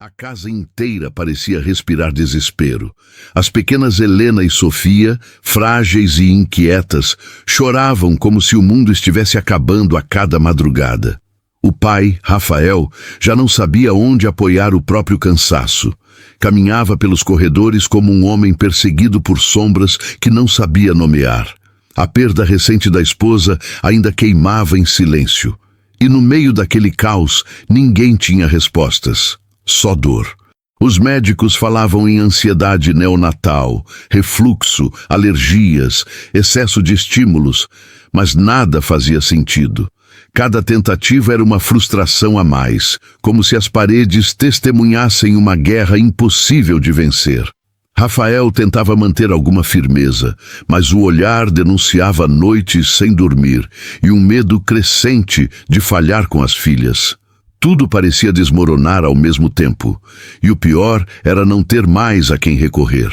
A casa inteira parecia respirar desespero. As pequenas Helena e Sofia, frágeis e inquietas, choravam como se o mundo estivesse acabando a cada madrugada. O pai, Rafael, já não sabia onde apoiar o próprio cansaço. Caminhava pelos corredores como um homem perseguido por sombras que não sabia nomear. A perda recente da esposa ainda queimava em silêncio. E no meio daquele caos, ninguém tinha respostas. Só dor. Os médicos falavam em ansiedade neonatal, refluxo, alergias, excesso de estímulos, mas nada fazia sentido. Cada tentativa era uma frustração a mais, como se as paredes testemunhassem uma guerra impossível de vencer. Rafael tentava manter alguma firmeza, mas o olhar denunciava noites sem dormir e um medo crescente de falhar com as filhas. Tudo parecia desmoronar ao mesmo tempo, e o pior era não ter mais a quem recorrer.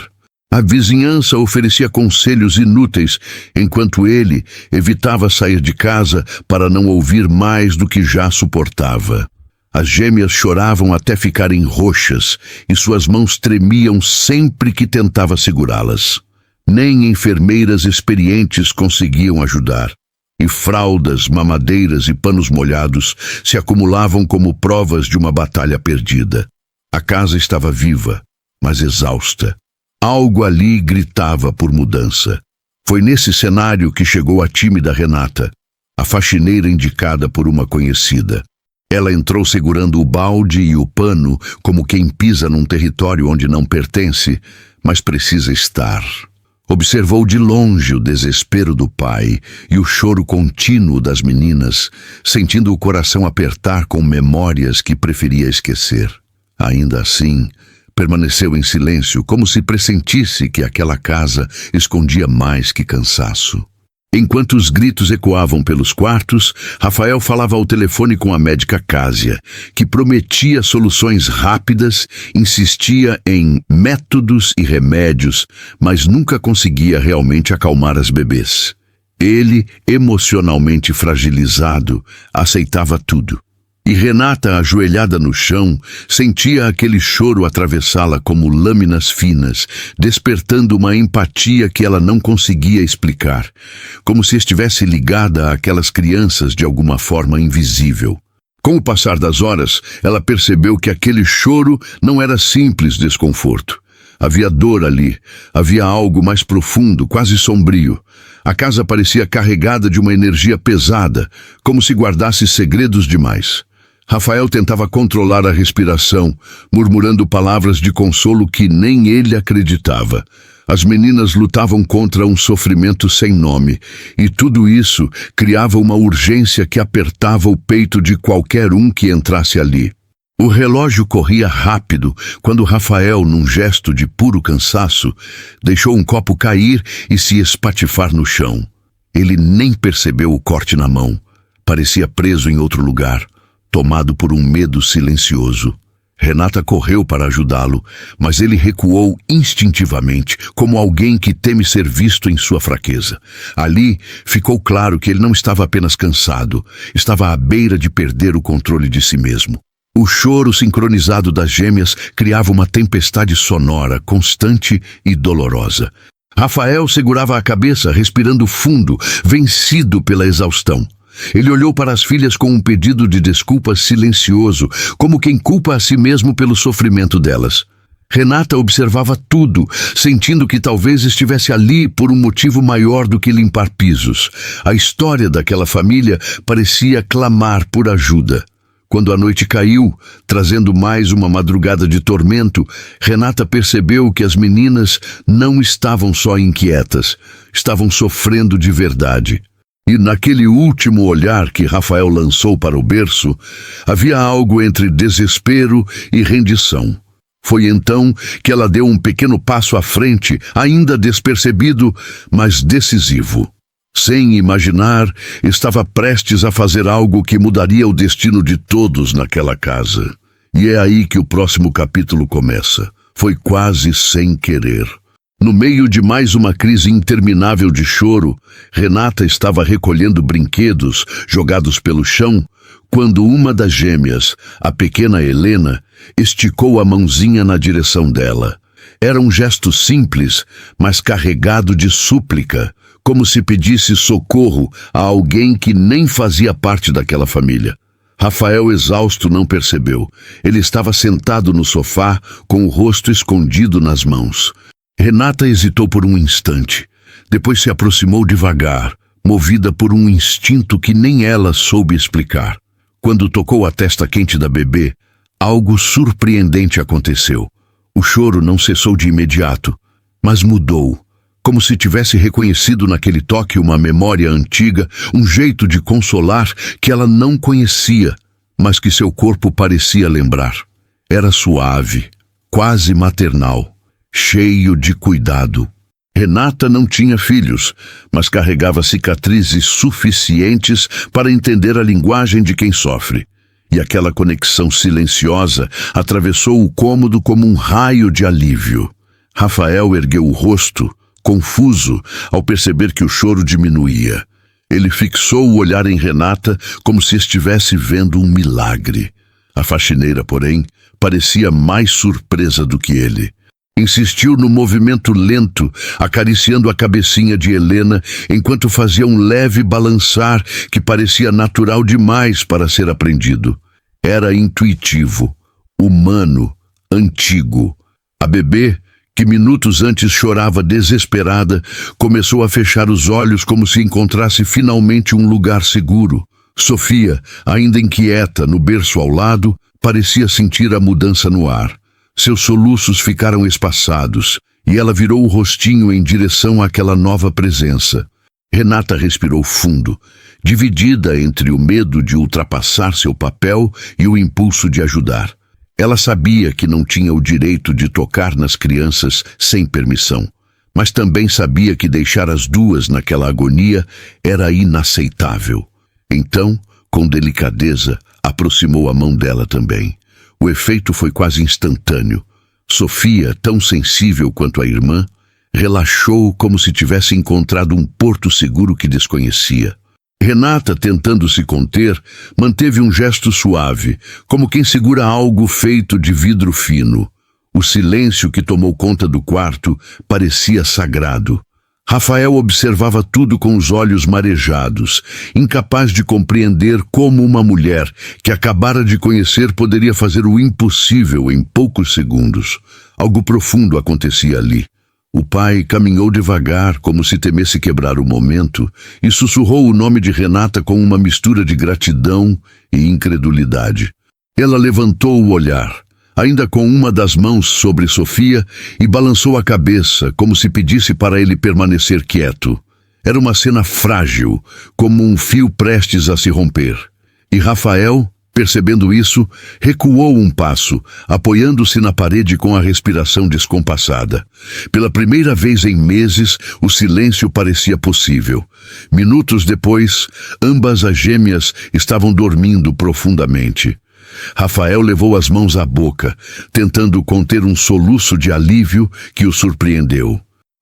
A vizinhança oferecia conselhos inúteis, enquanto ele evitava sair de casa para não ouvir mais do que já suportava. As gêmeas choravam até ficarem roxas, e suas mãos tremiam sempre que tentava segurá-las. Nem enfermeiras experientes conseguiam ajudar. E fraldas, mamadeiras e panos molhados se acumulavam como provas de uma batalha perdida. A casa estava viva, mas exausta. Algo ali gritava por mudança. Foi nesse cenário que chegou a tímida Renata, a faxineira indicada por uma conhecida. Ela entrou segurando o balde e o pano como quem pisa num território onde não pertence, mas precisa estar. Observou de longe o desespero do pai e o choro contínuo das meninas, sentindo o coração apertar com memórias que preferia esquecer. Ainda assim, permaneceu em silêncio, como se pressentisse que aquela casa escondia mais que cansaço. Enquanto os gritos ecoavam pelos quartos, Rafael falava ao telefone com a médica Cásia, que prometia soluções rápidas, insistia em métodos e remédios, mas nunca conseguia realmente acalmar as bebês. Ele, emocionalmente fragilizado, aceitava tudo. E Renata, ajoelhada no chão, sentia aquele choro atravessá-la como lâminas finas, despertando uma empatia que ela não conseguia explicar, como se estivesse ligada àquelas crianças de alguma forma invisível. Com o passar das horas, ela percebeu que aquele choro não era simples desconforto. Havia dor ali, havia algo mais profundo, quase sombrio. A casa parecia carregada de uma energia pesada, como se guardasse segredos demais. Rafael tentava controlar a respiração, murmurando palavras de consolo que nem ele acreditava. As meninas lutavam contra um sofrimento sem nome, e tudo isso criava uma urgência que apertava o peito de qualquer um que entrasse ali. O relógio corria rápido quando Rafael, num gesto de puro cansaço, deixou um copo cair e se espatifar no chão. Ele nem percebeu o corte na mão. Parecia preso em outro lugar, tomado por um medo silencioso. Renata correu para ajudá-lo, mas ele recuou instintivamente, como alguém que teme ser visto em sua fraqueza. Ali ficou claro que ele não estava apenas cansado, estava à beira de perder o controle de si mesmo. O choro sincronizado das gêmeas criava uma tempestade sonora, constante e dolorosa. Rafael segurava a cabeça, respirando fundo, vencido pela exaustão. Ele olhou para as filhas com um pedido de desculpas silencioso, como quem culpa a si mesmo pelo sofrimento delas. Renata observava tudo, sentindo que talvez estivesse ali por um motivo maior do que limpar pisos. A história daquela família parecia clamar por ajuda. Quando a noite caiu, trazendo mais uma madrugada de tormento, Renata percebeu que as meninas não estavam só inquietas, estavam sofrendo de verdade. E naquele último olhar que Rafael lançou para o berço, havia algo entre desespero e rendição. Foi então que ela deu um pequeno passo à frente, ainda despercebido, mas decisivo. Sem imaginar, estava prestes a fazer algo que mudaria o destino de todos naquela casa. E é aí que o próximo capítulo começa. Foi quase sem querer. No meio de mais uma crise interminável de choro, Renata estava recolhendo brinquedos jogados pelo chão, quando uma das gêmeas, a pequena Helena, esticou a mãozinha na direção dela. Era um gesto simples, mas carregado de súplica, como se pedisse socorro a alguém que nem fazia parte daquela família. Rafael, exausto, não percebeu. Ele estava sentado no sofá, com o rosto escondido nas mãos. Renata hesitou por um instante. Depois se aproximou devagar, movida por um instinto que nem ela soube explicar. Quando tocou a testa quente da bebê, algo surpreendente aconteceu. O choro não cessou de imediato, mas mudou, como se tivesse reconhecido naquele toque uma memória antiga, um jeito de consolar que ela não conhecia, mas que seu corpo parecia lembrar. Era suave, quase maternal, cheio de cuidado. Renata não tinha filhos, mas carregava cicatrizes suficientes para entender a linguagem de quem sofre. E aquela conexão silenciosa atravessou o cômodo como um raio de alívio. Rafael ergueu o rosto, confuso, ao perceber que o choro diminuía. Ele fixou o olhar em Renata como se estivesse vendo um milagre. A faxineira, porém, parecia mais surpresa do que ele. Insistiu no movimento lento, acariciando a cabecinha de Helena, enquanto fazia um leve balançar que parecia natural demais para ser aprendido. Era intuitivo, humano, antigo. A bebê, que minutos antes chorava desesperada, começou a fechar os olhos como se encontrasse finalmente um lugar seguro. Sofia, ainda inquieta, no berço ao lado, parecia sentir a mudança no ar. Seus soluços ficaram espaçados, e ela virou o rostinho em direção àquela nova presença. Renata respirou fundo, dividida entre o medo de ultrapassar seu papel e o impulso de ajudar. Ela sabia que não tinha o direito de tocar nas crianças sem permissão, mas também sabia que deixar as duas naquela agonia era inaceitável. Então, com delicadeza, aproximou a mão dela também. O efeito foi quase instantâneo. Sofia, tão sensível quanto a irmã, relaxou como se tivesse encontrado um porto seguro que desconhecia. Renata, tentando se conter, manteve um gesto suave, como quem segura algo feito de vidro fino. O silêncio que tomou conta do quarto parecia sagrado. Rafael observava tudo com os olhos marejados, incapaz de compreender como uma mulher que acabara de conhecer poderia fazer o impossível em poucos segundos. Algo profundo acontecia ali. O pai caminhou devagar, como se temesse quebrar o momento, e sussurrou o nome de Renata com uma mistura de gratidão e incredulidade. Ela levantou o olhar, ainda com uma das mãos sobre Sofia, e balançou a cabeça, como se pedisse para ele permanecer quieto. Era uma cena frágil, como um fio prestes a se romper. E Rafael, percebendo isso, recuou um passo, apoiando-se na parede com a respiração descompassada. Pela primeira vez em meses, o silêncio parecia possível. Minutos depois, ambas as gêmeas estavam dormindo profundamente. Rafael levou as mãos à boca, tentando conter um soluço de alívio que o surpreendeu.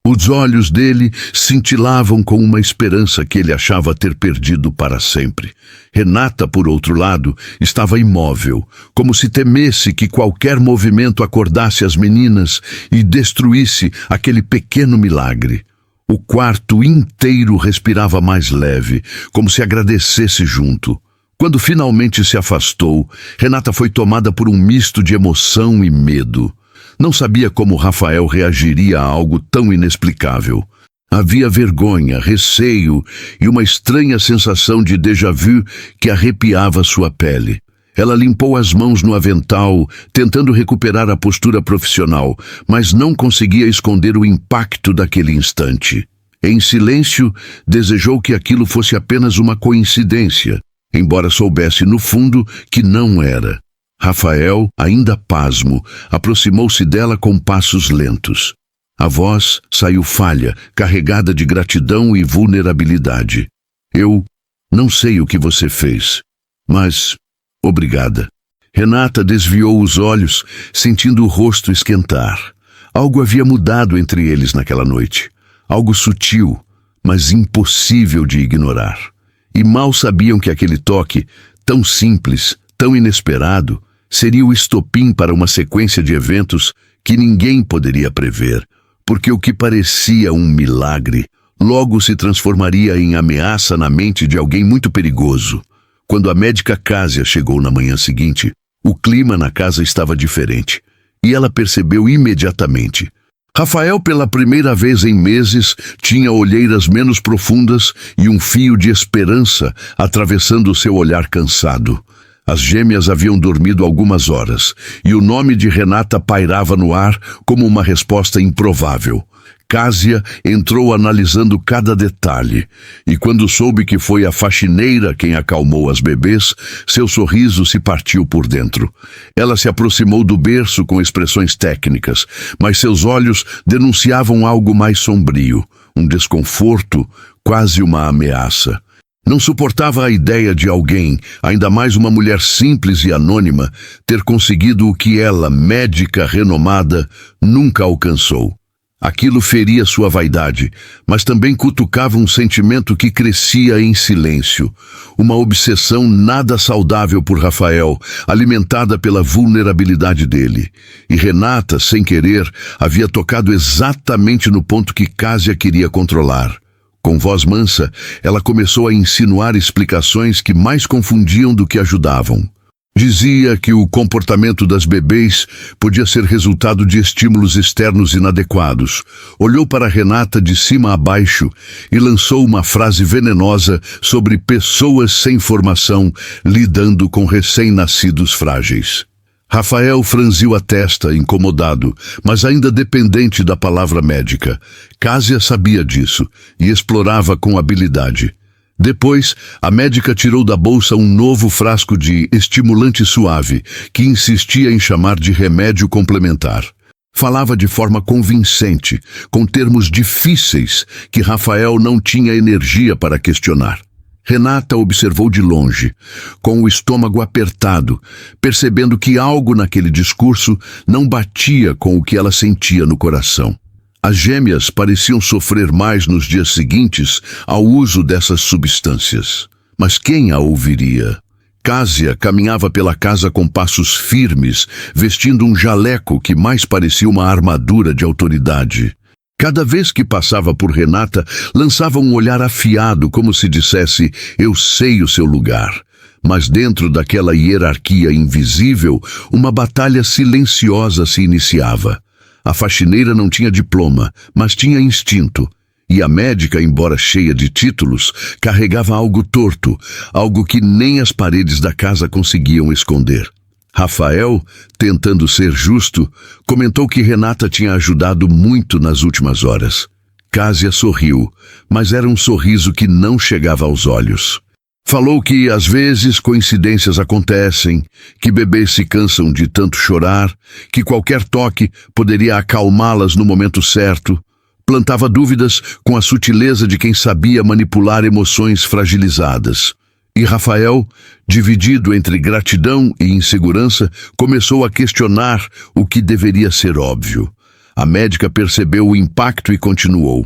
Os olhos dele cintilavam com uma esperança que ele achava ter perdido para sempre. Renata, por outro lado, estava imóvel, como se temesse que qualquer movimento acordasse as meninas e destruísse aquele pequeno milagre. O quarto inteiro respirava mais leve, como se agradecesse junto. Quando finalmente se afastou, Renata foi tomada por um misto de emoção e medo. Não sabia como Rafael reagiria a algo tão inexplicável. Havia vergonha, receio e uma estranha sensação de déjà-vu que arrepiava sua pele. Ela limpou as mãos no avental, tentando recuperar a postura profissional, mas não conseguia esconder o impacto daquele instante. Em silêncio, desejou que aquilo fosse apenas uma coincidência, embora soubesse no fundo que não era. Rafael, ainda pasmo, aproximou-se dela com passos lentos. A voz saiu falha, carregada de gratidão e vulnerabilidade. Eu não sei o que você fez, mas obrigada. Renata desviou os olhos, sentindo o rosto esquentar. Algo havia mudado entre eles naquela noite. Algo sutil, mas impossível de ignorar. E mal sabiam que aquele toque, tão simples, tão inesperado, seria o estopim para uma sequência de eventos que ninguém poderia prever, porque o que parecia um milagre logo se transformaria em ameaça na mente de alguém muito perigoso. Quando a médica Kásia chegou na manhã seguinte, o clima na casa estava diferente, e ela percebeu imediatamente. Rafael, pela primeira vez em meses, tinha olheiras menos profundas e um fio de esperança atravessando seu olhar cansado. As gêmeas haviam dormido algumas horas, e o nome de Renata pairava no ar como uma resposta improvável. Kásia entrou analisando cada detalhe, e quando soube que foi a faxineira quem acalmou as bebês, seu sorriso se partiu por dentro. Ela se aproximou do berço com expressões técnicas, mas seus olhos denunciavam algo mais sombrio, um desconforto, quase uma ameaça. Não suportava a ideia de alguém, ainda mais uma mulher simples e anônima, ter conseguido o que ela, médica renomada, nunca alcançou. Aquilo feria sua vaidade, mas também cutucava um sentimento que crescia em silêncio. Uma obsessão nada saudável por Rafael, alimentada pela vulnerabilidade dele. E Renata, sem querer, havia tocado exatamente no ponto que Kásia queria controlar. Com voz mansa, ela começou a insinuar explicações que mais confundiam do que ajudavam. Dizia que o comportamento das bebês podia ser resultado de estímulos externos inadequados. Olhou para Renata de cima a baixo e lançou uma frase venenosa sobre pessoas sem formação lidando com recém-nascidos frágeis. Rafael franziu a testa, incomodado, mas ainda dependente da palavra médica. Kásia sabia disso e explorava com habilidade. Depois, a médica tirou da bolsa um novo frasco de estimulante suave, que insistia em chamar de remédio complementar. Falava de forma convincente, com termos difíceis, que Rafael não tinha energia para questionar. Renata observou de longe, com o estômago apertado, percebendo que algo naquele discurso não batia com o que ela sentia no coração. As gêmeas pareciam sofrer mais nos dias seguintes ao uso dessas substâncias. Mas quem a ouviria? Kásia caminhava pela casa com passos firmes, vestindo um jaleco que mais parecia uma armadura de autoridade. Cada vez que passava por Renata, lançava um olhar afiado, como se dissesse, eu sei o seu lugar. Mas dentro daquela hierarquia invisível, uma batalha silenciosa se iniciava. A faxineira não tinha diploma, mas tinha instinto. E a médica, embora cheia de títulos, carregava algo torto, algo que nem as paredes da casa conseguiam esconder. Rafael, tentando ser justo, comentou que Renata tinha ajudado muito nas últimas horas. Kásia sorriu, mas era um sorriso que não chegava aos olhos. Falou que, às vezes, coincidências acontecem, que bebês se cansam de tanto chorar, que qualquer toque poderia acalmá-las no momento certo. Plantava dúvidas com a sutileza de quem sabia manipular emoções fragilizadas. E Rafael, dividido entre gratidão e insegurança, começou a questionar o que deveria ser óbvio. A médica percebeu o impacto e continuou.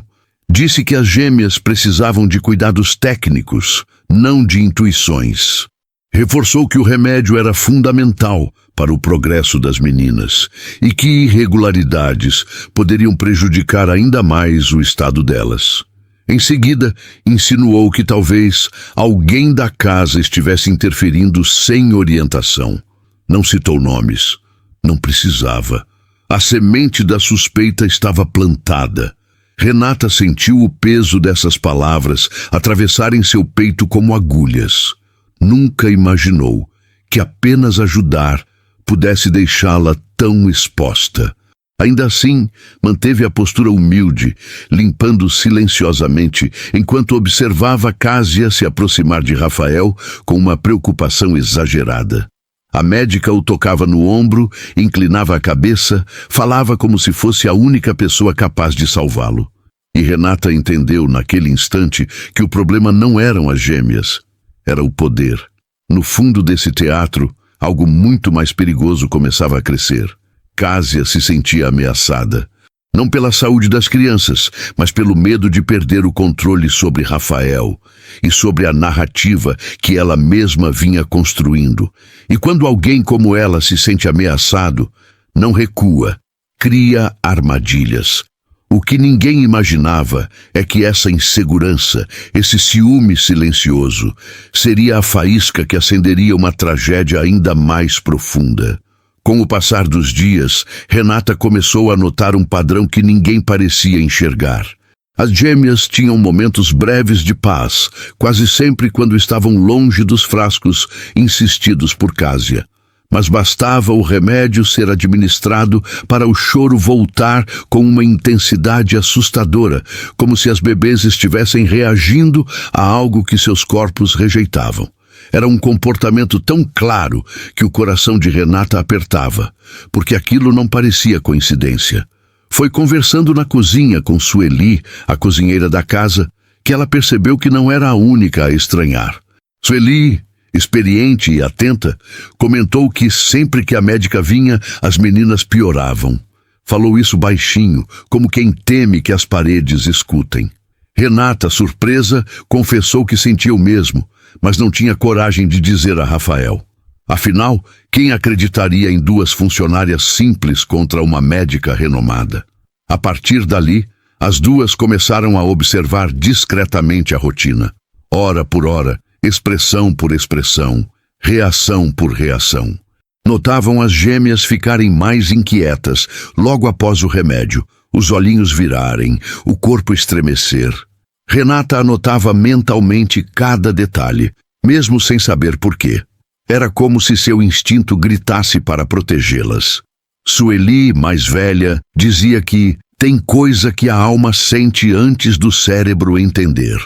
Disse que as gêmeas precisavam de cuidados técnicos, não de intuições. Reforçou que o remédio era fundamental para o progresso das meninas e que irregularidades poderiam prejudicar ainda mais o estado delas. Em seguida, insinuou que talvez alguém da casa estivesse interferindo sem orientação. Não citou nomes. Não precisava. A semente da suspeita estava plantada. Renata sentiu o peso dessas palavras atravessarem seu peito como agulhas. Nunca imaginou que apenas ajudar pudesse deixá-la tão exposta. Ainda assim, manteve a postura humilde, limpando silenciosamente, enquanto observava Kásia se aproximar de Rafael com uma preocupação exagerada. A médica o tocava no ombro, inclinava a cabeça, falava como se fosse a única pessoa capaz de salvá-lo. E Renata entendeu naquele instante que o problema não eram as gêmeas, era o poder. No fundo desse teatro, algo muito mais perigoso começava a crescer. Kásia se sentia ameaçada. Não pela saúde das crianças, mas pelo medo de perder o controle sobre Rafael e sobre a narrativa que ela mesma vinha construindo. E quando alguém como ela se sente ameaçado, não recua, cria armadilhas. O que ninguém imaginava é que essa insegurança, esse ciúme silencioso, seria a faísca que acenderia uma tragédia ainda mais profunda. Com o passar dos dias, Renata começou a notar um padrão que ninguém parecia enxergar. As gêmeas tinham momentos breves de paz, quase sempre quando estavam longe dos frascos insistidos por Kásia. Mas bastava o remédio ser administrado para o choro voltar com uma intensidade assustadora, como se as bebês estivessem reagindo a algo que seus corpos rejeitavam. Era um comportamento tão claro que o coração de Renata apertava, porque aquilo não parecia coincidência. Foi conversando na cozinha com Sueli, a cozinheira da casa, que ela percebeu que não era a única a estranhar. Sueli, experiente e atenta, comentou que sempre que a médica vinha, as meninas pioravam. Falou isso baixinho, como quem teme que as paredes escutem. Renata, surpresa, confessou que sentia o mesmo, mas não tinha coragem de dizer a Rafael. Afinal, quem acreditaria em duas funcionárias simples contra uma médica renomada? A partir dali, as duas começaram a observar discretamente a rotina. Hora por hora, expressão por expressão, reação por reação. Notavam as gêmeas ficarem mais inquietas logo após o remédio, os olhinhos virarem, o corpo estremecer. Renata anotava mentalmente cada detalhe, mesmo sem saber por quê. Era como se seu instinto gritasse para protegê-las. Sueli, mais velha, dizia que tem coisa que a alma sente antes do cérebro entender.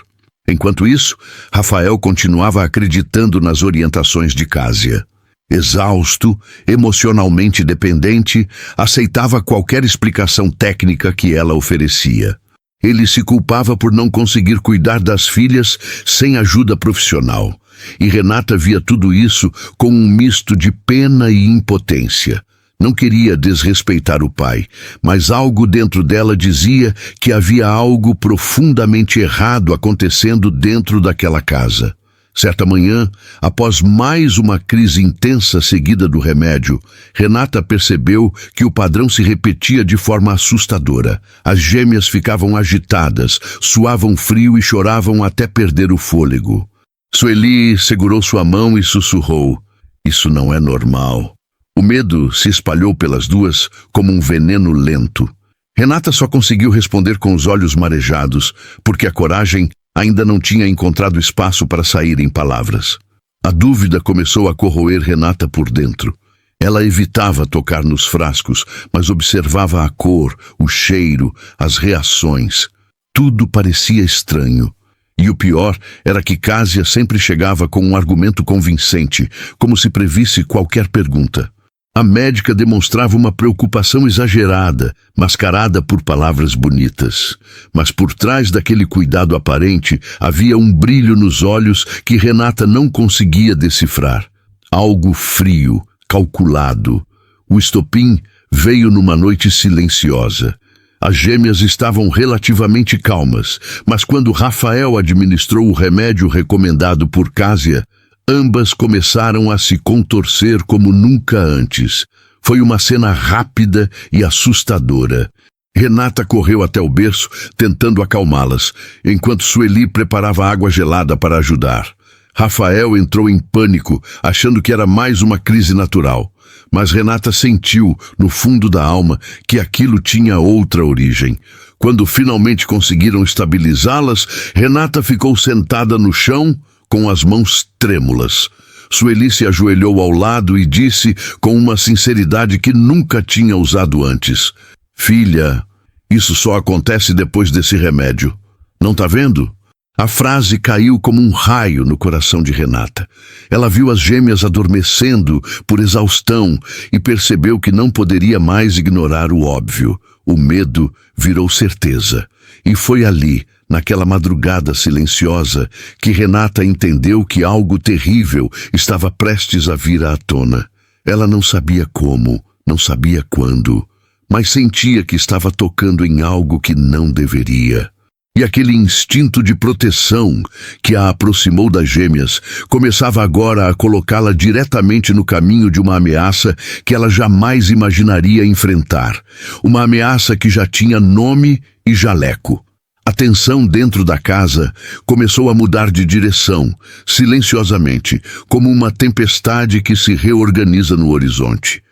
Enquanto isso, Rafael continuava acreditando nas orientações de Kásia. Exausto, emocionalmente dependente, aceitava qualquer explicação técnica que ela oferecia. Ele se culpava por não conseguir cuidar das filhas sem ajuda profissional. E Renata via tudo isso com um misto de pena e impotência. Não queria desrespeitar o pai, mas algo dentro dela dizia que havia algo profundamente errado acontecendo dentro daquela casa. Certa manhã, após mais uma crise intensa seguida do remédio, Renata percebeu que o padrão se repetia de forma assustadora. As gêmeas ficavam agitadas, suavam frio e choravam até perder o fôlego. Sueli segurou sua mão e sussurrou: "Isso não é normal." O medo se espalhou pelas duas como um veneno lento. Renata só conseguiu responder com os olhos marejados, porque a coragem ainda não tinha encontrado espaço para sair em palavras. A dúvida começou a corroer Renata por dentro. Ela evitava tocar nos frascos, mas observava a cor, o cheiro, as reações. Tudo parecia estranho. E o pior era que Kásia sempre chegava com um argumento convincente, como se previsse qualquer pergunta. A médica demonstrava uma preocupação exagerada, mascarada por palavras bonitas. Mas por trás daquele cuidado aparente havia um brilho nos olhos que Renata não conseguia decifrar. Algo frio, calculado. O estopim veio numa noite silenciosa. As gêmeas estavam relativamente calmas, mas quando Rafael administrou o remédio recomendado por Kásia, ambas começaram a se contorcer como nunca antes. Foi uma cena rápida e assustadora. Renata correu até o berço, tentando acalmá-las, enquanto Sueli preparava água gelada para ajudar. Rafael entrou em pânico, achando que era mais uma crise natural. Mas Renata sentiu, no fundo da alma, que aquilo tinha outra origem. Quando finalmente conseguiram estabilizá-las, Renata ficou sentada no chão, com as mãos trêmulas. Sueli se ajoelhou ao lado e disse com uma sinceridade que nunca tinha usado antes: "Filha, isso só acontece depois desse remédio. Não tá vendo?" A frase caiu como um raio no coração de Renata. Ela viu as gêmeas adormecendo por exaustão e percebeu que não poderia mais ignorar o óbvio. O medo virou certeza. E foi ali, naquela madrugada silenciosa, que Renata entendeu que algo terrível estava prestes a vir à tona. Ela não sabia como, não sabia quando, mas sentia que estava tocando em algo que não deveria. E aquele instinto de proteção que a aproximou das gêmeas começava agora a colocá-la diretamente no caminho de uma ameaça que ela jamais imaginaria enfrentar. Uma ameaça que já tinha nome e jaleco. A tensão dentro da casa começou a mudar de direção, silenciosamente, como uma tempestade que se reorganiza no horizonte.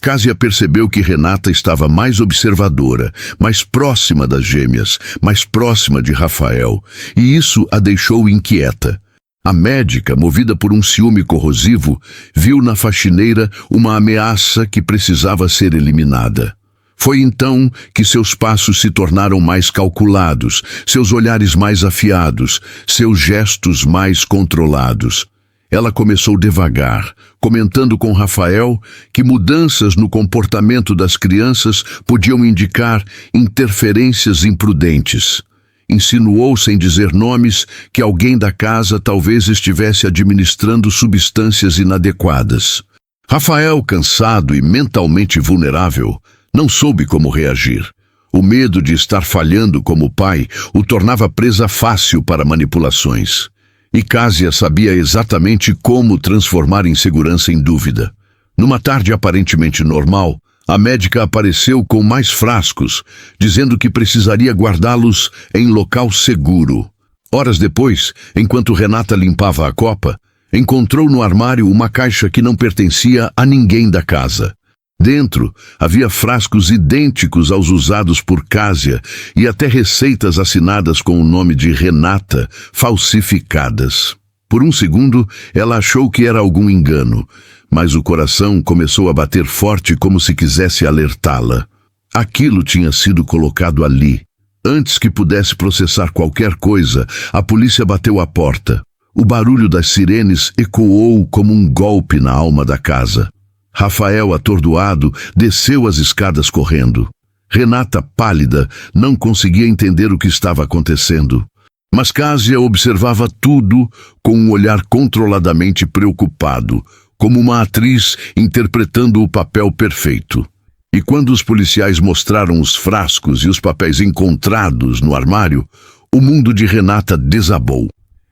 Kásia percebeu que Renata estava mais observadora, mais próxima das gêmeas, mais próxima de Rafael, e isso a deixou inquieta. A médica, movida por um ciúme corrosivo, viu na faxineira uma ameaça que precisava ser eliminada. Foi então que seus passos se tornaram mais calculados, seus olhares mais afiados, seus gestos mais controlados. Ela começou devagar, comentando com Rafael que mudanças no comportamento das crianças podiam indicar interferências imprudentes. Insinuou, sem dizer nomes, que alguém da casa talvez estivesse administrando substâncias inadequadas. Rafael, cansado e mentalmente vulnerável, não soube como reagir. O medo de estar falhando como pai o tornava presa fácil para manipulações. E Kásia sabia exatamente como transformar insegurança em dúvida. Numa tarde aparentemente normal, a médica apareceu com mais frascos, dizendo que precisaria guardá-los em local seguro. Horas depois, enquanto Renata limpava a copa, encontrou no armário uma caixa que não pertencia a ninguém da casa. Dentro, havia frascos idênticos aos usados por Kásia e até receitas assinadas com o nome de Renata, falsificadas. Por um segundo, ela achou que era algum engano, mas o coração começou a bater forte como se quisesse alertá-la. Aquilo tinha sido colocado ali. Antes que pudesse processar qualquer coisa, a polícia bateu à porta. O barulho das sirenes ecoou como um golpe na alma da casa. Rafael, atordoado, desceu as escadas correndo. Renata, pálida, não conseguia entender o que estava acontecendo. Mas Kásia observava tudo com um olhar controladamente preocupado, como uma atriz interpretando o papel perfeito. E quando os policiais mostraram os frascos e os papéis encontrados no armário, o mundo de Renata desabou.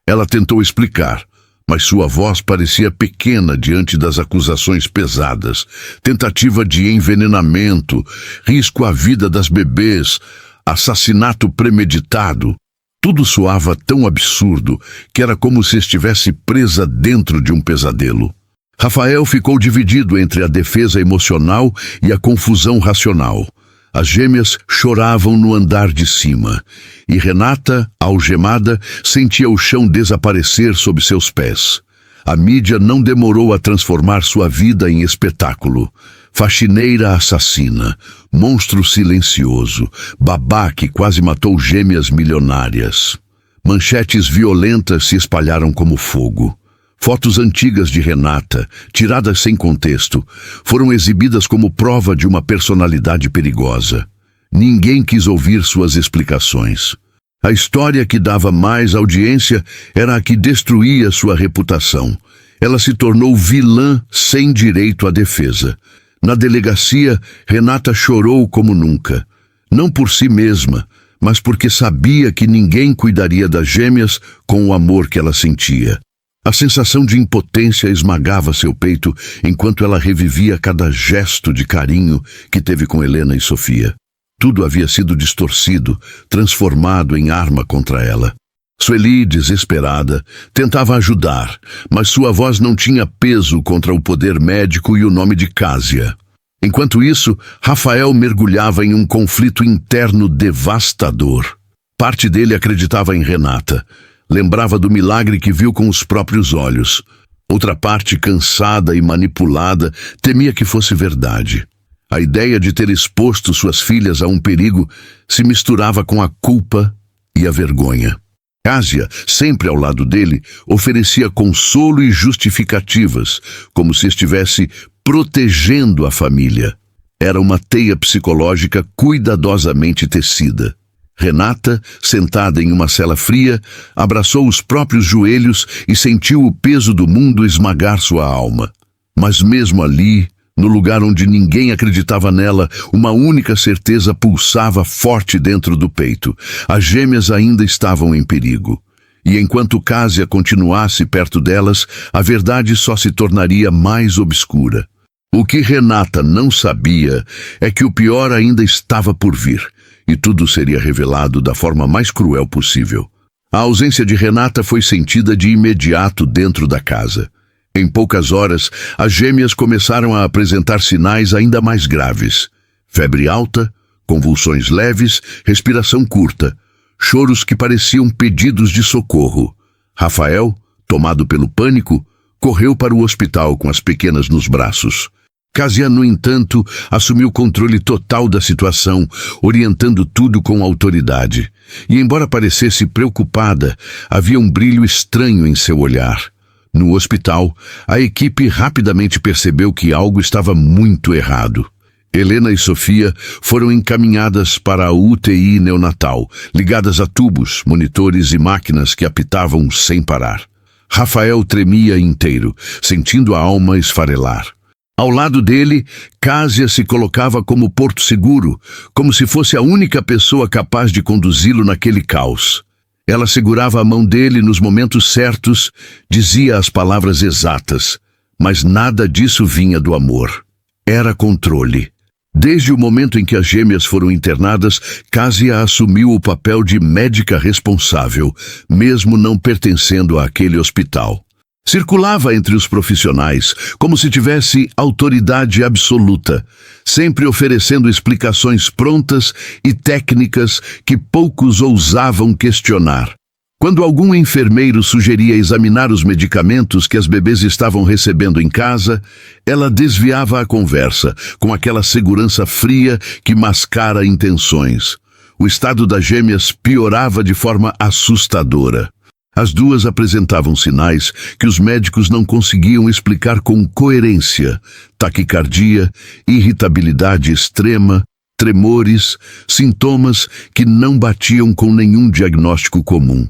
Ela tentou explicar, mas sua voz parecia pequena diante das acusações pesadas. Tentativa de envenenamento, risco à vida das bebês, assassinato premeditado. Tudo soava tão absurdo que era como se estivesse presa dentro de um pesadelo. Rafael ficou dividido entre a defesa emocional e a confusão racional. As gêmeas choravam no andar de cima, e Renata, algemada, sentia o chão desaparecer sob seus pés. A mídia não demorou a transformar sua vida em espetáculo. Faxineira assassina, monstro silencioso, babá que quase matou gêmeas milionárias. Manchetes violentas se espalharam como fogo. Fotos antigas de Renata, tiradas sem contexto, foram exibidas como prova de uma personalidade perigosa. Ninguém quis ouvir suas explicações. A história que dava mais audiência era a que destruía sua reputação. Ela se tornou vilã sem direito à defesa. Na delegacia, Renata chorou como nunca. Não por si mesma, mas porque sabia que ninguém cuidaria das gêmeas com o amor que ela sentia. A sensação de impotência esmagava seu peito enquanto ela revivia cada gesto de carinho que teve com Helena e Sofia. Tudo havia sido distorcido, transformado em arma contra ela. Sueli, desesperada, tentava ajudar, mas sua voz não tinha peso contra o poder médico e o nome de Kásia. Enquanto isso, Rafael mergulhava em um conflito interno devastador. Parte dele acreditava em Renata. Lembrava do milagre que viu com os próprios olhos. Outra parte, cansada e manipulada, temia que fosse verdade. A ideia de ter exposto suas filhas a um perigo se misturava com a culpa e a vergonha. Kásia, sempre ao lado dele, oferecia consolo e justificativas, como se estivesse protegendo a família. Era uma teia psicológica cuidadosamente tecida. Renata, sentada em uma cela fria, abraçou os próprios joelhos e sentiu o peso do mundo esmagar sua alma. Mas mesmo ali, No lugar onde ninguém acreditava nela, uma única certeza pulsava forte dentro do peito. As gêmeas ainda estavam em perigo. E enquanto Kásia continuasse perto delas, a verdade só se tornaria mais obscura. O que Renata não sabia é que o pior ainda estava por vir, e tudo seria revelado da forma mais cruel possível. A ausência de Renata foi sentida de imediato dentro da casa. Em poucas horas, as gêmeas começaram a apresentar sinais ainda mais graves. Febre alta, convulsões leves, respiração curta, choros que pareciam pedidos de socorro. Rafael, tomado pelo pânico, correu para o hospital com as pequenas nos braços. Kásia, no entanto, assumiu o controle total da situação, orientando tudo com autoridade. E embora parecesse preocupada, havia um brilho estranho em seu olhar. No hospital, a equipe rapidamente percebeu que algo estava muito errado. Helena e Sofia foram encaminhadas para a UTI neonatal, ligadas a tubos, monitores e máquinas que apitavam sem parar. Rafael tremia inteiro, sentindo a alma esfarelar. Ao lado dele, Kásia se colocava como porto seguro, como se fosse a única pessoa capaz de conduzi-lo naquele caos. Ela segurava a mão dele nos momentos certos, dizia as palavras exatas, mas nada disso vinha do amor. Era controle. Desde o momento em que as gêmeas foram internadas, Kásia assumiu o papel de médica responsável, mesmo não pertencendo àquele hospital. Circulava entre os profissionais como se tivesse autoridade absoluta, sempre oferecendo explicações prontas e técnicas que poucos ousavam questionar. Quando algum enfermeiro sugeria examinar os medicamentos que as bebês estavam recebendo em casa, ela desviava a conversa, com aquela segurança fria que mascara intenções. O estado das gêmeas piorava de forma assustadora. As duas apresentavam sinais que os médicos não conseguiam explicar com coerência: taquicardia, irritabilidade extrema, tremores, sintomas que não batiam com nenhum diagnóstico comum.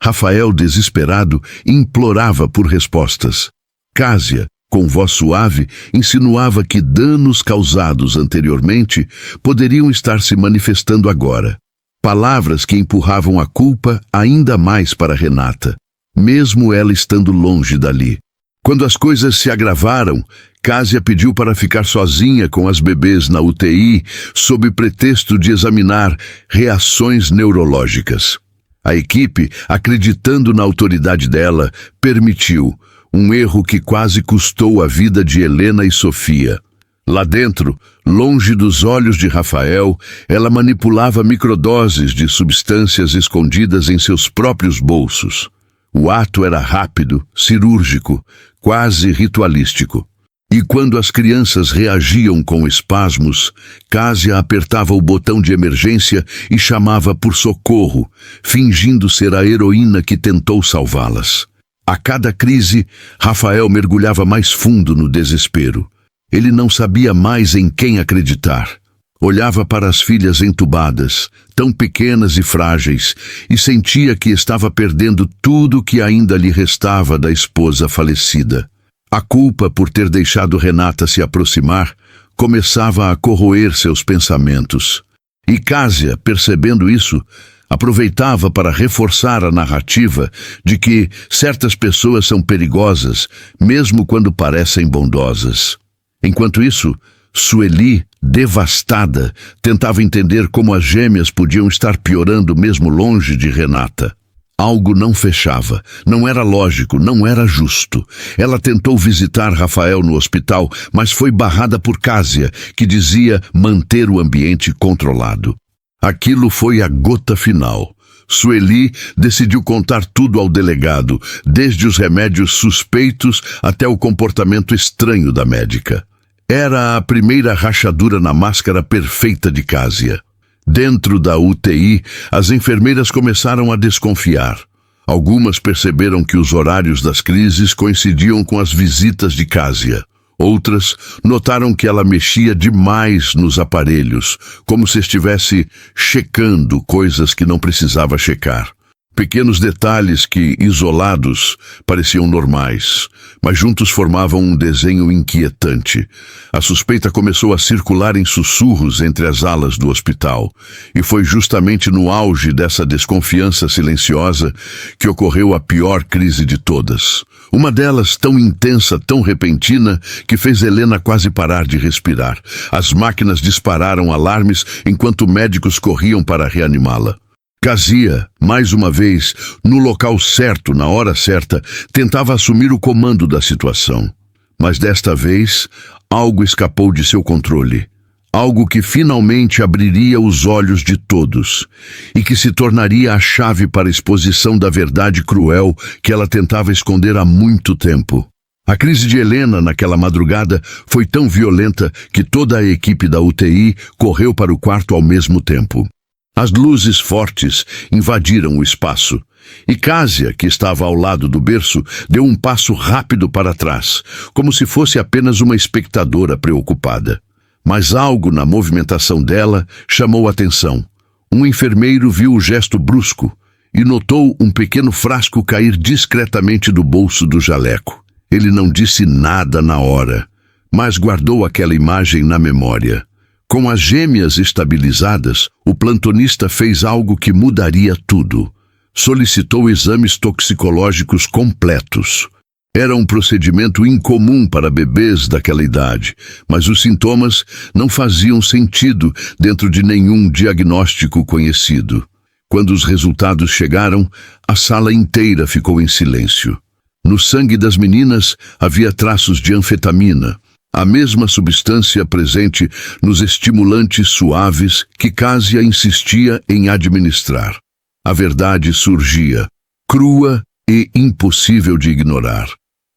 Rafael, desesperado, implorava por respostas. Kásia, com voz suave, insinuava que danos causados anteriormente poderiam estar se manifestando agora. Palavras que empurravam a culpa ainda mais para Renata, mesmo ela estando longe dali. Quando as coisas se agravaram, Kásia pediu para ficar sozinha com as bebês na UTI, sob pretexto de examinar reações neurológicas. A equipe, acreditando na autoridade dela, permitiu, um erro que quase custou a vida de Helena e Sofia. Lá dentro, longe dos olhos de Rafael, ela manipulava microdoses de substâncias escondidas em seus próprios bolsos. O ato era rápido, cirúrgico, quase ritualístico. E quando as crianças reagiam com espasmos, Kásia apertava o botão de emergência e chamava por socorro, fingindo ser a heroína que tentou salvá-las. A cada crise, Rafael mergulhava mais fundo no desespero. Ele não sabia mais em quem acreditar. Olhava para as filhas entubadas, tão pequenas e frágeis, e sentia que estava perdendo tudo que ainda lhe restava da esposa falecida. A culpa por ter deixado Renata se aproximar começava a corroer seus pensamentos. E Kásia, percebendo isso, aproveitava para reforçar a narrativa de que certas pessoas são perigosas, mesmo quando parecem bondosas. Enquanto isso, Sueli, devastada, tentava entender como as gêmeas podiam estar piorando mesmo longe de Renata. Algo não fechava, não era lógico, não era justo. Ela tentou visitar Rafael no hospital, mas foi barrada por Kásia, que dizia manter o ambiente controlado. Aquilo foi a gota final. Sueli decidiu contar tudo ao delegado, desde os remédios suspeitos até o comportamento estranho da médica. Era a primeira rachadura na máscara perfeita de Kásia. Dentro da UTI, as enfermeiras começaram a desconfiar. Algumas perceberam que os horários das crises coincidiam com as visitas de Kásia. Outras notaram que ela mexia demais nos aparelhos, como se estivesse checando coisas que não precisava checar. Pequenos detalhes que, isolados, pareciam normais, mas juntos formavam um desenho inquietante. A suspeita começou a circular em sussurros entre as alas do hospital, e foi justamente no auge dessa desconfiança silenciosa que ocorreu a pior crise de todas. Uma delas tão intensa, tão repentina, que fez Helena quase parar de respirar. As máquinas dispararam alarmes enquanto médicos corriam para reanimá-la. Kazia, mais uma vez, no local certo, na hora certa, tentava assumir o comando da situação. Mas desta vez, algo escapou de seu controle. Algo que finalmente abriria os olhos de todos e que se tornaria a chave para a exposição da verdade cruel que ela tentava esconder há muito tempo. A crise de Helena naquela madrugada foi tão violenta que toda a equipe da UTI correu para o quarto ao mesmo tempo. As luzes fortes invadiram o espaço, e Kazia, que estava ao lado do berço, deu um passo rápido para trás, como se fosse apenas uma espectadora preocupada. Mas algo na movimentação dela chamou a atenção. Um enfermeiro viu o gesto brusco e notou um pequeno frasco cair discretamente do bolso do jaleco. Ele não disse nada na hora, mas guardou aquela imagem na memória. Com as gêmeas estabilizadas, o plantonista fez algo que mudaria tudo. Solicitou exames toxicológicos completos. Era um procedimento incomum para bebês daquela idade, mas os sintomas não faziam sentido dentro de nenhum diagnóstico conhecido. Quando os resultados chegaram, a sala inteira ficou em silêncio. No sangue das meninas havia traços de anfetamina, a mesma substância presente nos estimulantes suaves que Kazia insistia em administrar. A verdade surgia, crua e impossível de ignorar.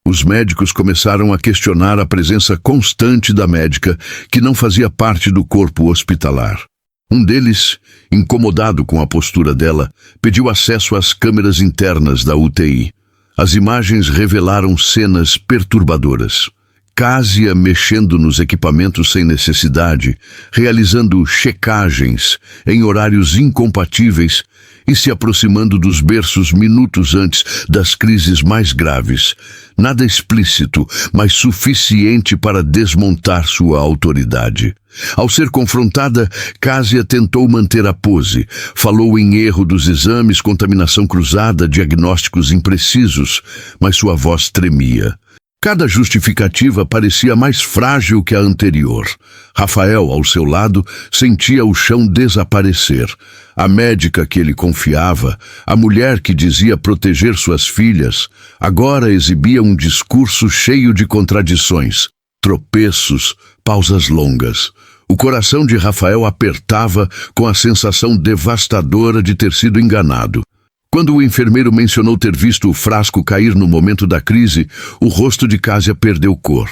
Os médicos começaram a questionar a presença constante da médica que não fazia parte do corpo hospitalar. Um deles, incomodado com a postura dela, pediu acesso às câmeras internas da UTI. As imagens revelaram cenas perturbadoras. Kazia mexendo nos equipamentos sem necessidade, realizando checagens em horários incompatíveis e se aproximando dos berços minutos antes das crises mais graves. Nada explícito, mas suficiente para desmontar sua autoridade. Ao ser confrontada, Kazia tentou manter a pose. Falou em erro dos exames, contaminação cruzada, diagnósticos imprecisos, mas sua voz tremia. Cada justificativa parecia mais frágil que a anterior. Rafael, ao seu lado, sentia o chão desaparecer. A médica que ele confiava, a mulher que dizia proteger suas filhas, agora exibia um discurso cheio de contradições, tropeços, pausas longas. O coração de Rafael apertava com a sensação devastadora de ter sido enganado. Quando o enfermeiro mencionou ter visto o frasco cair no momento da crise, o rosto de Kazia perdeu cor.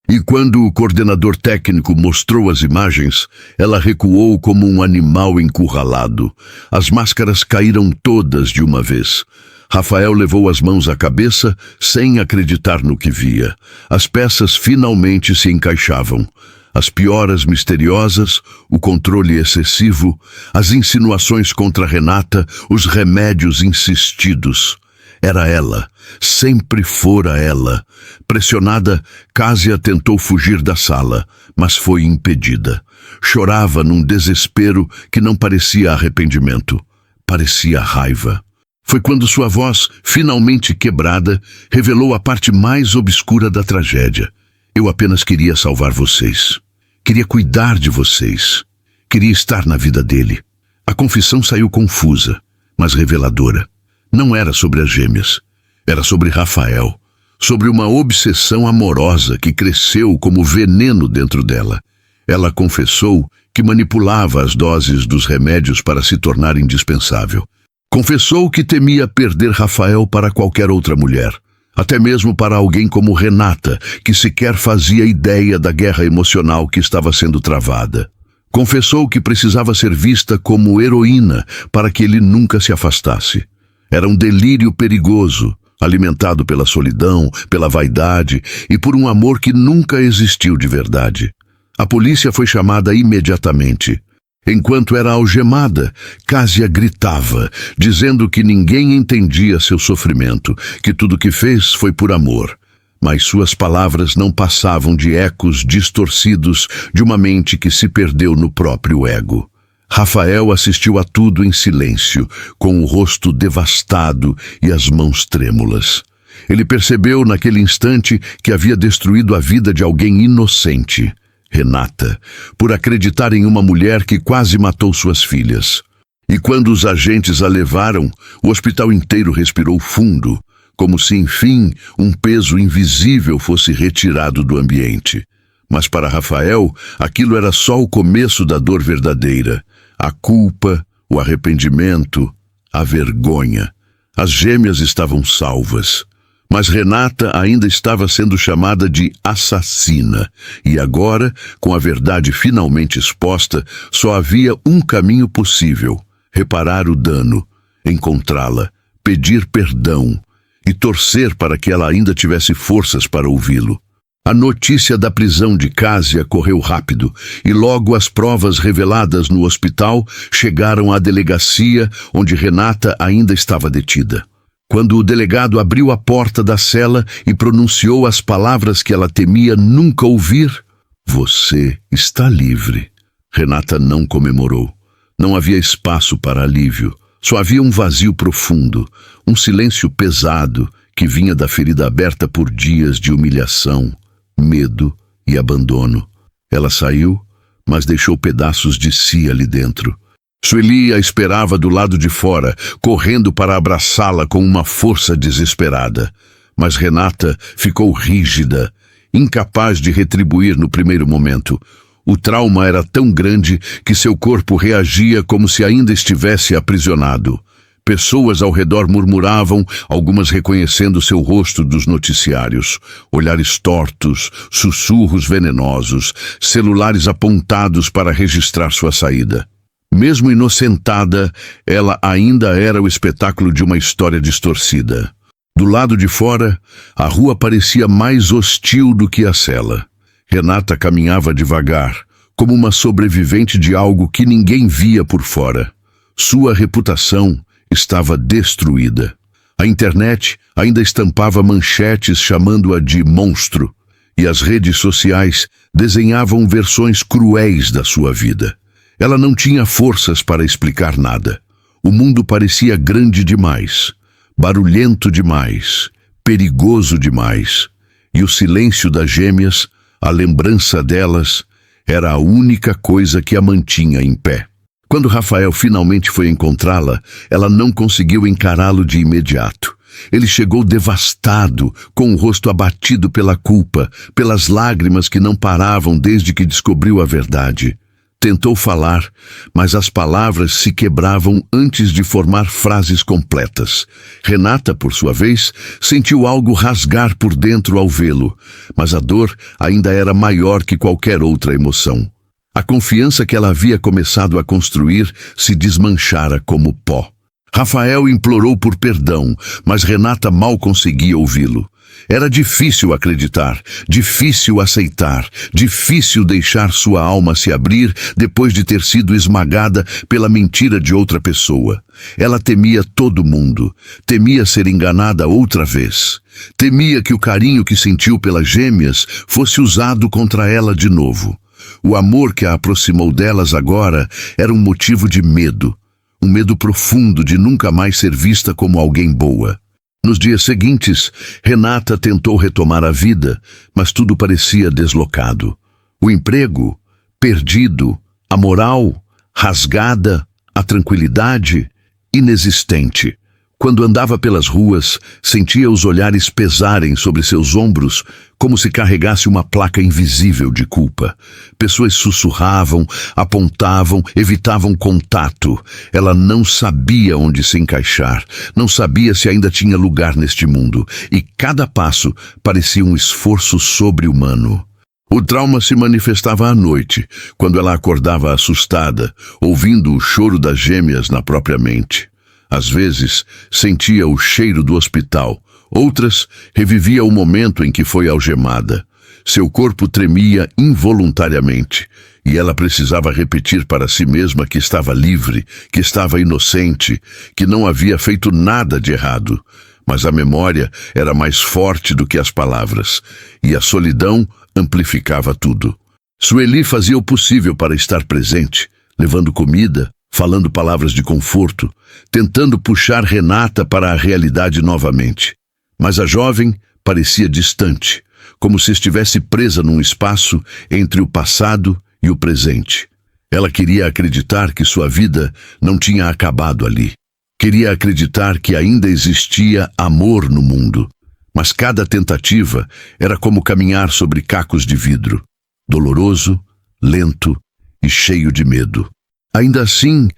E quando o coordenador técnico mostrou as imagens, ela recuou como um animal encurralado. As máscaras caíram todas de uma vez. Rafael levou as mãos à cabeça, sem acreditar no que via. As peças finalmente se encaixavam. As pioras misteriosas, o controle excessivo, as insinuações contra Renata, os remédios insistidos. Era ela, sempre fora ela. Pressionada, Kazia tentou fugir da sala, mas foi impedida. Chorava num desespero que não parecia arrependimento, parecia raiva. Foi quando sua voz, finalmente quebrada, revelou a parte mais obscura da tragédia. Eu apenas queria salvar vocês. Queria cuidar de vocês. Queria estar na vida dele. A confissão saiu confusa, mas reveladora. Não era sobre as gêmeas. Era sobre Rafael. Sobre uma obsessão amorosa que cresceu como veneno dentro dela. Ela confessou que manipulava as doses dos remédios para se tornar indispensável. Confessou que temia perder Rafael para qualquer outra mulher. Até mesmo para alguém como Renata, que sequer fazia ideia da guerra emocional que estava sendo travada. Confessou que precisava ser vista como heroína para que ele nunca se afastasse. Era um delírio perigoso, alimentado pela solidão, pela vaidade e por um amor que nunca existiu de verdade. A polícia foi chamada imediatamente. Enquanto era algemada, Kásia gritava, dizendo que ninguém entendia seu sofrimento, que tudo que fez foi por amor. Mas suas palavras não passavam de ecos distorcidos de uma mente que se perdeu no próprio ego. Rafael assistiu a tudo em silêncio, com o rosto devastado e as mãos trêmulas. Ele percebeu naquele instante que havia destruído a vida de alguém inocente, Renata, por acreditar em uma mulher que quase matou suas filhas. E quando os agentes a levaram, o hospital inteiro respirou fundo, como se, enfim, um peso invisível fosse retirado do ambiente. Mas para Rafael, aquilo era só o começo da dor verdadeira. A culpa, o arrependimento, a vergonha. As gêmeas estavam salvas. Mas Renata ainda estava sendo chamada de assassina. E agora, com a verdade finalmente exposta, só havia um caminho possível: reparar o dano, encontrá-la, pedir perdão e torcer para que ela ainda tivesse forças para ouvi-lo. A notícia da prisão de Kásia correu rápido, e logo as provas reveladas no hospital chegaram à delegacia onde Renata ainda estava detida. Quando o delegado abriu a porta da cela e pronunciou as palavras que ela temia nunca ouvir: "Você está livre", Renata não comemorou. Não havia espaço para alívio. Só havia um vazio profundo, um silêncio pesado que vinha da ferida aberta por dias de humilhação, medo e abandono. Ela saiu, mas deixou pedaços de si ali dentro. Sueli a esperava do lado de fora, correndo para abraçá-la com uma força desesperada. Mas Renata ficou rígida, incapaz de retribuir no primeiro momento. O trauma era tão grande que seu corpo reagia como se ainda estivesse aprisionado. Pessoas ao redor murmuravam, algumas reconhecendo seu rosto dos noticiários. Olhares tortos, sussurros venenosos, celulares apontados para registrar sua saída. Mesmo inocentada, ela ainda era o espetáculo de uma história distorcida. Do lado de fora, a rua parecia mais hostil do que a cela. Renata caminhava devagar, como uma sobrevivente de algo que ninguém via por fora. Sua reputação estava destruída. A internet ainda estampava manchetes chamando-a de monstro, e as redes sociais desenhavam versões cruéis da sua vida. Ela não tinha forças para explicar nada. O mundo parecia grande demais, barulhento demais, perigoso demais, e o silêncio das gêmeas, a lembrança delas, era a única coisa que a mantinha em pé. Quando Rafael finalmente foi encontrá-la, ela não conseguiu encará-lo de imediato. Ele chegou devastado, com o rosto abatido pela culpa, pelas lágrimas que não paravam desde que descobriu a verdade. Tentou falar, mas as palavras se quebravam antes de formar frases completas. Renata, por sua vez, sentiu algo rasgar por dentro ao vê-lo, mas a dor ainda era maior que qualquer outra emoção. A confiança que ela havia começado a construir se desmanchara como pó. Rafael implorou por perdão, mas Renata mal conseguia ouvi-lo. Era difícil acreditar, difícil aceitar, difícil deixar sua alma se abrir depois de ter sido esmagada pela mentira de outra pessoa. Ela temia todo mundo, temia ser enganada outra vez. Temia que o carinho que sentiu pelas gêmeas fosse usado contra ela de novo. O amor que a aproximou delas agora era um motivo de medo. Um medo profundo de nunca mais ser vista como alguém boa. Nos dias seguintes, Renata tentou retomar a vida, mas tudo parecia deslocado. O emprego, perdido, a moral, rasgada, a tranquilidade, inexistente. Quando andava pelas ruas, sentia os olhares pesarem sobre seus ombros, como se carregasse uma placa invisível de culpa. Pessoas sussurravam, apontavam, evitavam contato. Ela não sabia onde se encaixar, não sabia se ainda tinha lugar neste mundo, e cada passo parecia um esforço sobre-humano. O trauma se manifestava à noite, quando ela acordava assustada, ouvindo o choro das gêmeas na própria mente. Às vezes, sentia o cheiro do hospital. Outras, revivia o momento em que foi algemada. Seu corpo tremia involuntariamente, E ela precisava repetir para si mesma que estava livre, que estava inocente, que não havia feito nada de errado. Mas a memória era mais forte do que as palavras, e a solidão amplificava tudo. Sueli fazia o possível para estar presente, levando comida, falando palavras de conforto, tentando puxar Renata para a realidade novamente. Mas a jovem parecia distante, como se estivesse presa num espaço entre o passado e o presente. Ela queria acreditar que sua vida não tinha acabado ali. Queria acreditar que ainda existia amor no mundo. Mas cada tentativa era como caminhar sobre cacos de vidro, doloroso, lento e cheio de medo. Ainda assim,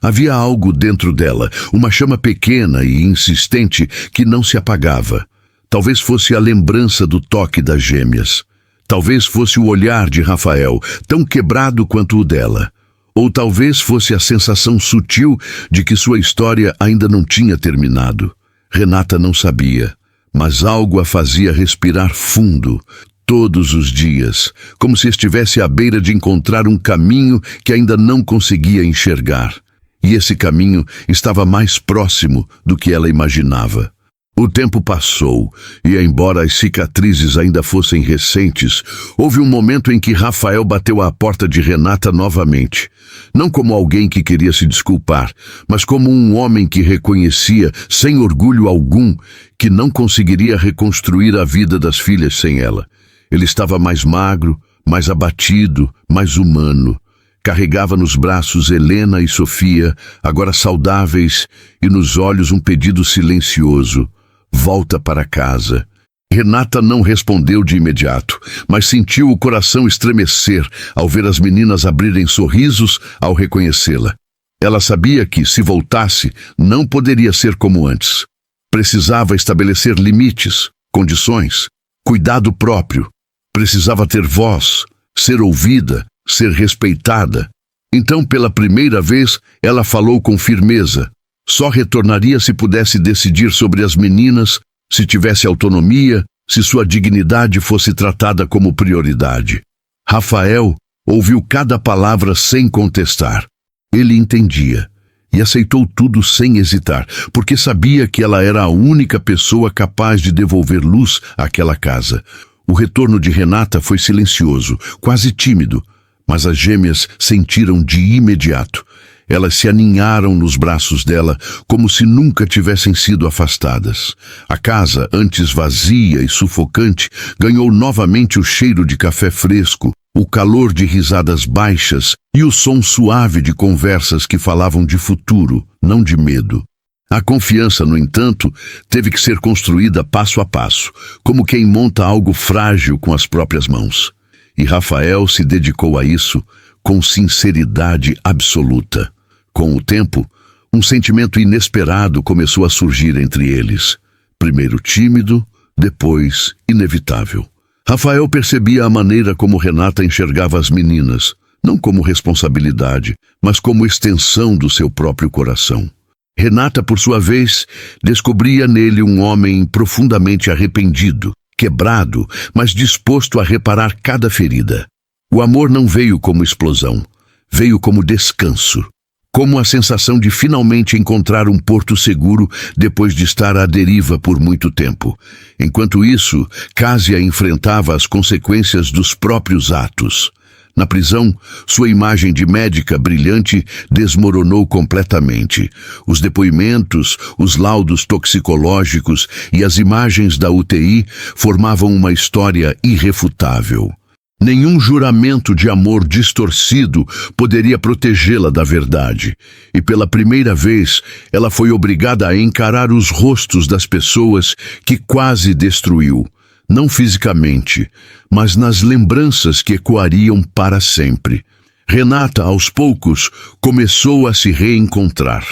havia algo dentro dela, uma chama pequena e insistente que não se apagava. Talvez fosse a lembrança do toque das gêmeas. Talvez fosse o olhar de Rafael, tão quebrado quanto o dela. Ou talvez fosse a sensação sutil de que sua história ainda não tinha terminado. Renata não sabia, mas algo a fazia respirar fundo, todos os dias, como se estivesse à beira de encontrar um caminho que ainda não conseguia enxergar. E esse caminho estava mais próximo do que ela imaginava. O tempo passou, e embora as cicatrizes ainda fossem recentes, houve um momento em que Rafael bateu à porta de Renata novamente. Não como alguém que queria se desculpar, mas como um homem que reconhecia, sem orgulho algum, que não conseguiria reconstruir a vida das filhas sem ela. Ele estava mais magro, mais abatido, mais humano. Carregava nos braços Helena e Sofia, agora saudáveis, e nos olhos um pedido silencioso. Volta para casa. Renata não respondeu de imediato, mas sentiu o coração estremecer ao ver as meninas abrirem sorrisos ao reconhecê-la. Ela sabia que, se voltasse, não poderia ser como antes. Precisava estabelecer limites, condições, cuidado próprio. Precisava ter voz, ser ouvida, ser respeitada. Então, pela primeira vez, ela falou com firmeza. Só retornaria se pudesse decidir sobre as meninas, se tivesse autonomia, se sua dignidade fosse tratada como prioridade. Rafael ouviu cada palavra sem contestar. Ele entendia e aceitou tudo sem hesitar, porque sabia que ela era a única pessoa capaz de devolver luz àquela casa. O retorno de Renata foi silencioso, quase tímido, mas as gêmeas sentiram de imediato. Elas se aninharam nos braços dela, como se nunca tivessem sido afastadas. A casa, antes vazia e sufocante, ganhou novamente o cheiro de café fresco, o calor de risadas baixas e o som suave de conversas que falavam de futuro, não de medo. A confiança, no entanto, teve que ser construída passo a passo, como quem monta algo frágil com as próprias mãos. E Rafael se dedicou a isso com sinceridade absoluta. Com o tempo, um sentimento inesperado começou a surgir entre eles. Primeiro tímido, depois inevitável. Rafael percebia a maneira como Renata enxergava as meninas, não como responsabilidade, mas como extensão do seu próprio coração. Renata, por sua vez, descobria nele um homem profundamente arrependido, quebrado, mas disposto a reparar cada ferida. O amor não veio como explosão, veio como descanso, como a sensação de finalmente encontrar um porto seguro depois de estar à deriva por muito tempo. Enquanto isso, Kásia enfrentava as consequências dos próprios atos. Na prisão, sua imagem de médica brilhante desmoronou completamente. Os depoimentos, os laudos toxicológicos e as imagens da UTI formavam uma história irrefutável. Nenhum juramento de amor distorcido poderia protegê-la da verdade. E pela primeira vez, ela foi obrigada a encarar os rostos das pessoas que quase destruiu. Não fisicamente, mas nas lembranças que ecoariam para sempre. Renata, aos poucos, começou a se reencontrar.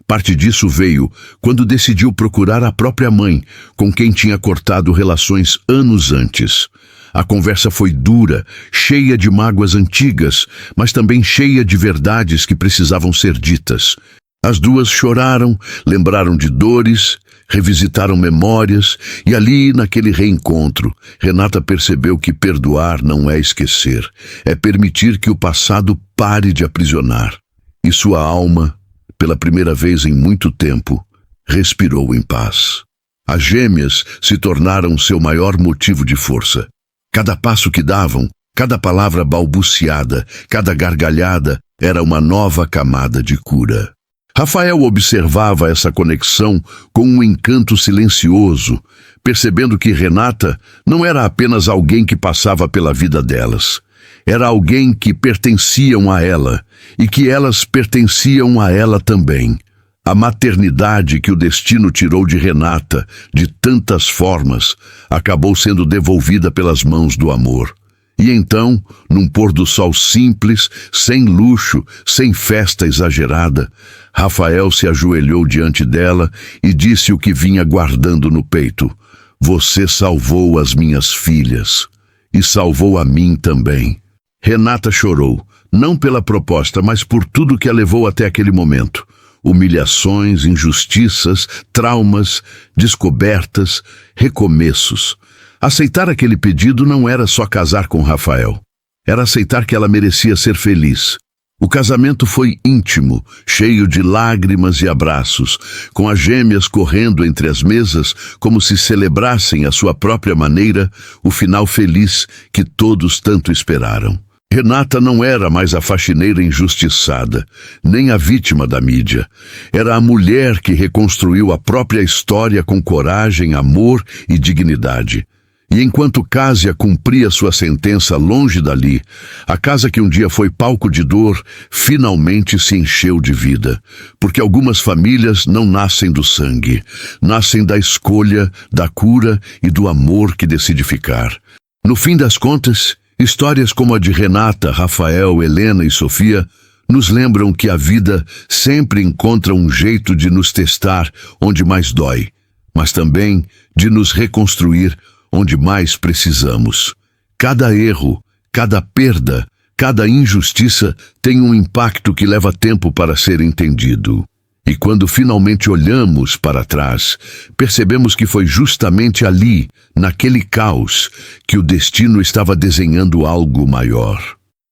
Parte disso veio quando decidiu procurar a própria mãe, com quem tinha cortado relações anos antes. A conversa foi dura, cheia de mágoas antigas, mas também cheia de verdades que precisavam ser ditas. As duas choraram, lembraram de dores, Revisitaram memórias e ali, naquele reencontro, Renata percebeu que perdoar não é esquecer, é permitir que o passado pare de aprisionar. E sua alma, pela primeira vez em muito tempo, respirou em paz. As gêmeas se tornaram seu maior motivo de força. Cada passo que davam, cada palavra balbuciada, cada gargalhada era uma nova camada de cura. Rafael observava essa conexão com um encanto silencioso, percebendo que Renata não era apenas alguém que passava pela vida delas. Era alguém que pertenciam a ela e que elas pertenciam a ela também. A maternidade que o destino tirou de Renata, de tantas formas, acabou sendo devolvida pelas mãos do amor. E então, num pôr do sol simples, sem luxo, sem festa exagerada, Rafael se ajoelhou diante dela e disse o que vinha guardando no peito: "Você salvou as minhas filhas e salvou a mim também." Renata chorou, não pela proposta, mas por tudo que a levou até aquele momento. Humilhações, injustiças, traumas, descobertas, recomeços. Aceitar aquele pedido não era só casar com Rafael. Era aceitar que ela merecia ser feliz. O casamento foi íntimo, cheio de lágrimas e abraços, com as gêmeas correndo entre as mesas como se celebrassem à sua própria maneira o final feliz que todos tanto esperaram. Renata não era mais a faxineira injustiçada, nem a vítima da mídia. Era a mulher que reconstruiu a própria história com coragem, amor e dignidade. E enquanto Kásia cumpria sua sentença longe dali, a casa que um dia foi palco de dor, finalmente se encheu de vida. Porque algumas famílias não nascem do sangue, nascem da escolha, da cura e do amor que decide ficar. No fim das contas, histórias como a de Renata, Rafael, Helena e Sofia nos lembram que a vida sempre encontra um jeito de nos testar onde mais dói, mas também de nos reconstruir onde mais precisamos. Cada erro, cada perda, cada injustiça tem um impacto que leva tempo para ser entendido. E quando finalmente olhamos para trás, percebemos que foi justamente ali, naquele caos, que o destino estava desenhando algo maior.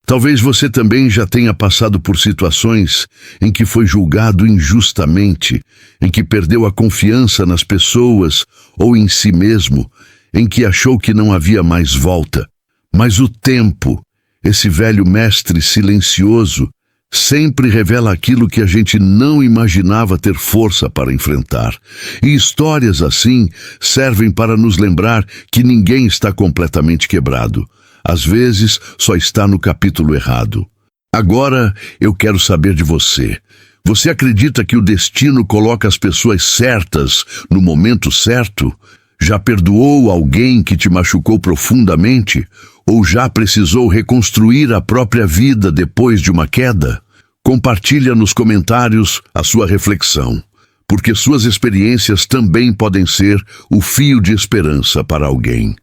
Talvez você também já tenha passado por situações em que foi julgado injustamente, em que perdeu a confiança nas pessoas ou em si mesmo, em que achou que não havia mais volta. Mas o tempo, esse velho mestre silencioso, sempre revela aquilo que a gente não imaginava ter força para enfrentar. E histórias assim servem para nos lembrar que ninguém está completamente quebrado. Às vezes, só está no capítulo errado. Agora, eu quero saber de você. Você acredita que o destino coloca as pessoas certas no momento certo? Já perdoou alguém que te machucou profundamente? Ou já precisou reconstruir a própria vida depois de uma queda? Compartilha nos comentários a sua reflexão, porque suas experiências também podem ser o fio de esperança para alguém.